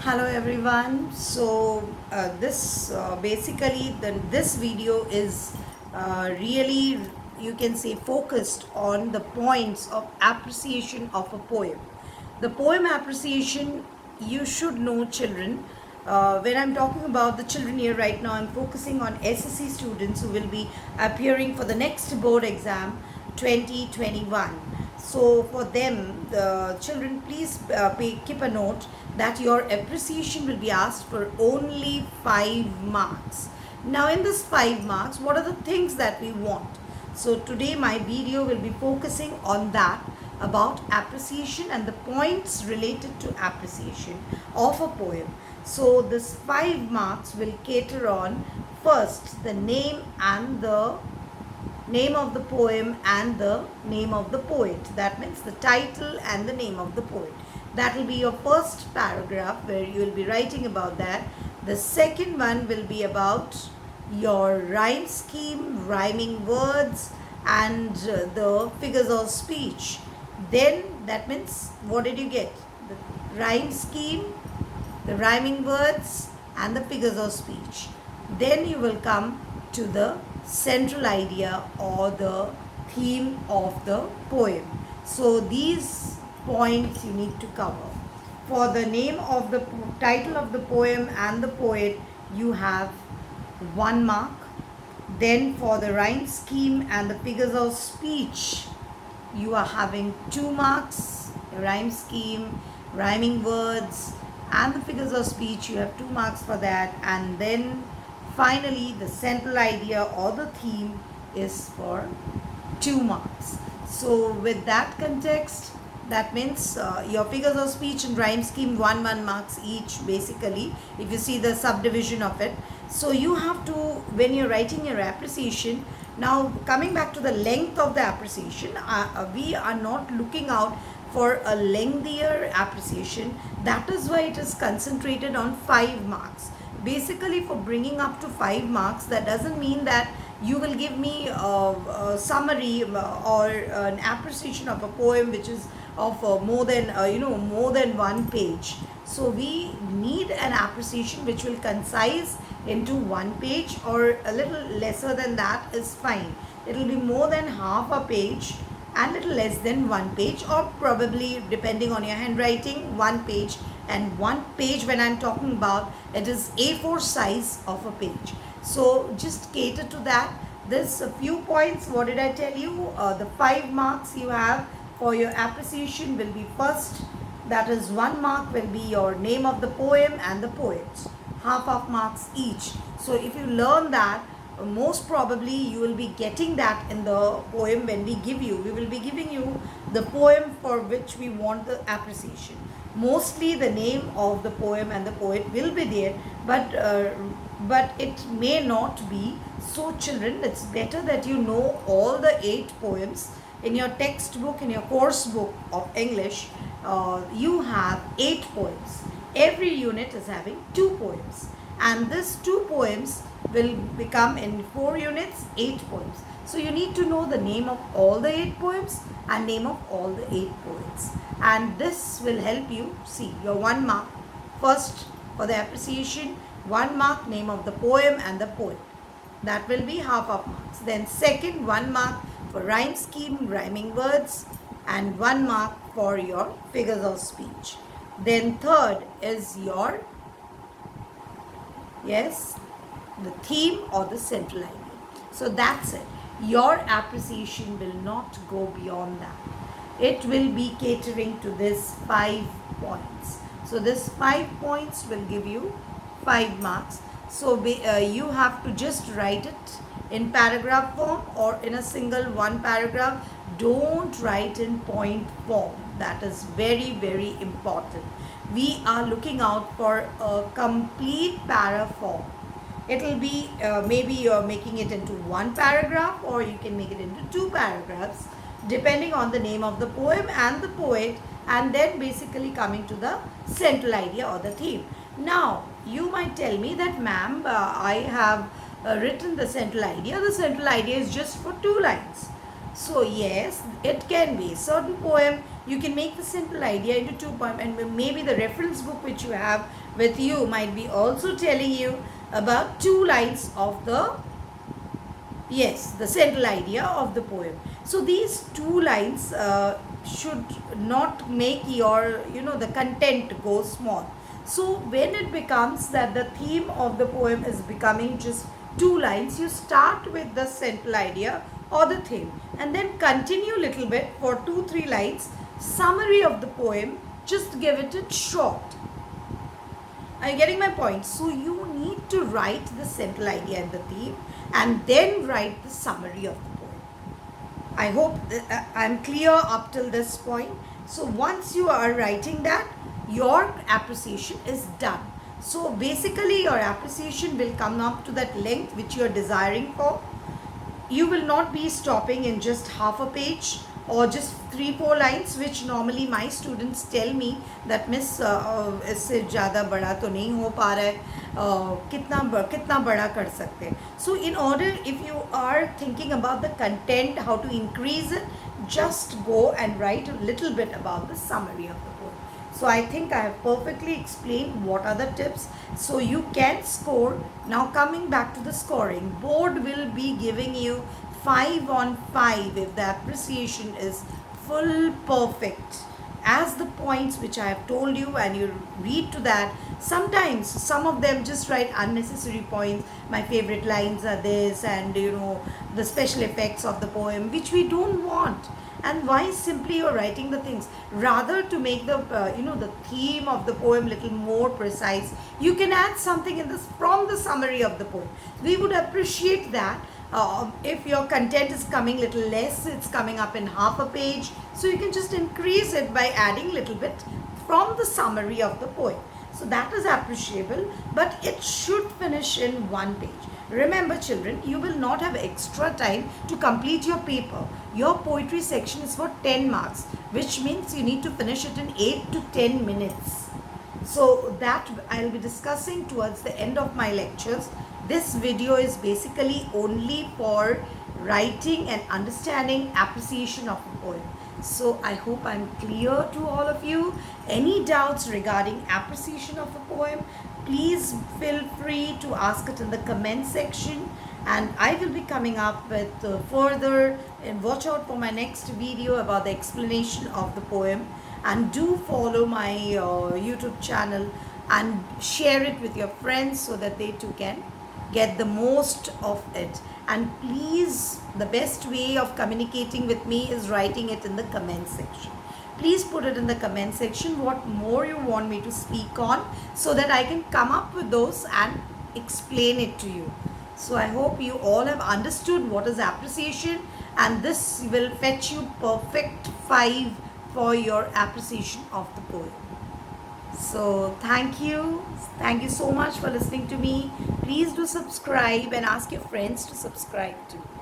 Hello everyone. This basically this video is really, you can say, focused on the points of appreciation of a poem. The poem appreciation, you should know, children. When I'm talking about the children here right now, I'm focusing on S.S.C students who will be appearing for the next board exam 2021. So for them, the children, please keep a note that your appreciation will be asked for only 5 marks. Now in this 5 marks, what are the things that we want? So today my video will be focusing on that, about appreciation and the points related to appreciation of a poem. So this 5 marks will cater on, first, the name of the poem and the name of the poet. That means the title and the name of the poet. That will be your first paragraph where you will be writing about that. The second one will be about your rhyme scheme, rhyming words, and the figures of speech. Then that means, what did you get? The rhyme scheme, the rhyming words, and the figures of speech. Then you will come to the central idea or the theme of the poem. So these points you need to cover. For the name of the title of the poem and the poet, you have 1 mark. Then for the rhyme scheme and the figures of speech, you are having 2 marks. The rhyme scheme, rhyming words, and the figures of speech, you have 2 marks for that. And then finally, the central idea or the theme is for 2 marks. So with that context, that means your figures of speech and rhyme scheme, 1 marks each, basically, if you see the subdivision of it. So you have to, when you're writing your appreciation, now coming back to the length of the appreciation, we are not looking out for a lengthier appreciation. That is why it is concentrated on 5 marks. Basically, for bringing up to 5 marks, that doesn't mean that you will give me a summary or an appreciation of a poem which is of more than 1 page. So we need an appreciation which will concise into 1 page, or a little lesser than that is fine. It will be more than half a page and little less than 1 page, or probably, depending on your handwriting, 1 page. And 1 page, when I'm talking about, it is A4 size of a page. So just cater to that. This a few points. What did I tell you? The 5 marks you have for your appreciation will be, first, that is 1 mark will be your name of the poem and the poet, half of marks each. So if you learn that, most probably you will be getting that in the poem. When we will be giving you the poem for which we want the appreciation. Mostly the name of the poem and the poet will be there, but it may not be. So children, it's better that you know all the 8 poems. In your textbook, in your course book of English, you have 8 poems. Every unit is having 2 poems, and these 2 poems will become, in 4 units, 8 poems. So you need to know the name of all the 8 poems and name of all the 8 poets. And this will help you see your 1 mark. First, for the appreciation, 1 mark, name of the poem and the poet. That will be half of marks. Then second, 1 mark for rhyme scheme, rhyming words, and 1 mark for your figures of speech. Then third is your, yes, the theme or the central idea. So that's it. Your appreciation will not go beyond that. It will be catering to this 5 points. So this 5 points will give you 5 marks. So you have to just write it in paragraph form or in a single 1 paragraph. Don't write in point form. That is very, very important. We are looking out for a complete para form. It will be, maybe you're making it into 1 paragraph, or you can make it into 2 paragraphs, depending on the name of the poem and the poet, and then basically coming to the central idea or the theme. Now, you might tell me that, ma'am, I have written the central idea. The central idea is just for 2 lines. So yes, it can be. Certain poem You can make the simple idea into 2 poems, and maybe the reference book which you have with you might be also telling you about 2 lines of the, yes, the central idea of the poem. So these 2 lines should not make your, the content go small. So when it becomes that the theme of the poem is becoming just 2 lines, you start with the central idea or the theme, and then continue a little bit for 2 3 lines, summary of the poem, just give it a short. Are you getting my point? So you need to write the central idea and the theme, and then write the summary of the poem. I hope I'm clear up till this point. So once you are writing that, your appreciation is done. So basically your appreciation will come up to that length which you are desiring for. You will not be stopping in just half a page or just 3 4 lines, which normally my students tell me that miss इससे ज़्यादा बड़ा तो नहीं हो पा रहा है, कितना बड़ा कर सकते हैं. So in order, if you are thinking about the content, how to increase it, just go and write a little bit about the summary of the poem. So I think I have perfectly explained what are the tips, so you can score. Now coming back to the scoring, board will be giving you 5 on 5 if the appreciation is full perfect, as the points which I have told you, and you read to that. Sometimes some of them just write unnecessary points. My favorite lines are this, and the special effects of the poem, which we don't want. And why simply you're writing the things, rather to make the the theme of the poem little more precise, you can add something in this from the summary of the poem. We would appreciate that. If your content is coming little less, it's coming up in half a page, so you can just increase it by adding little bit from the summary of the poem. So that is appreciable, but it should finish in 1 page. Remember children, you will not have extra time to complete your paper. Your poetry section is for 10 marks, which means you need to finish it in 8 to 10 minutes. So that I'll be discussing towards the end of my lectures. This video is basically only for writing and understanding appreciation of a poem. So I hope I'm clear to all of you. Any doubts regarding appreciation of a poem, please feel free to ask it in the comment section, and I will be coming up with further, and watch out for my next video about the explanation of the poem. And do follow my YouTube channel and share it with your friends so that they too can get the most of it. And please, the best way of communicating with me is writing it in the comment section. Please put it in the comment section what more you want me to speak on, so that I can come up with those and explain it to you. So I hope you all have understood what is appreciation, and this will fetch you perfect 5 for your appreciation of the poem. So thank you so much for listening to me. Please do subscribe and ask your friends to subscribe too.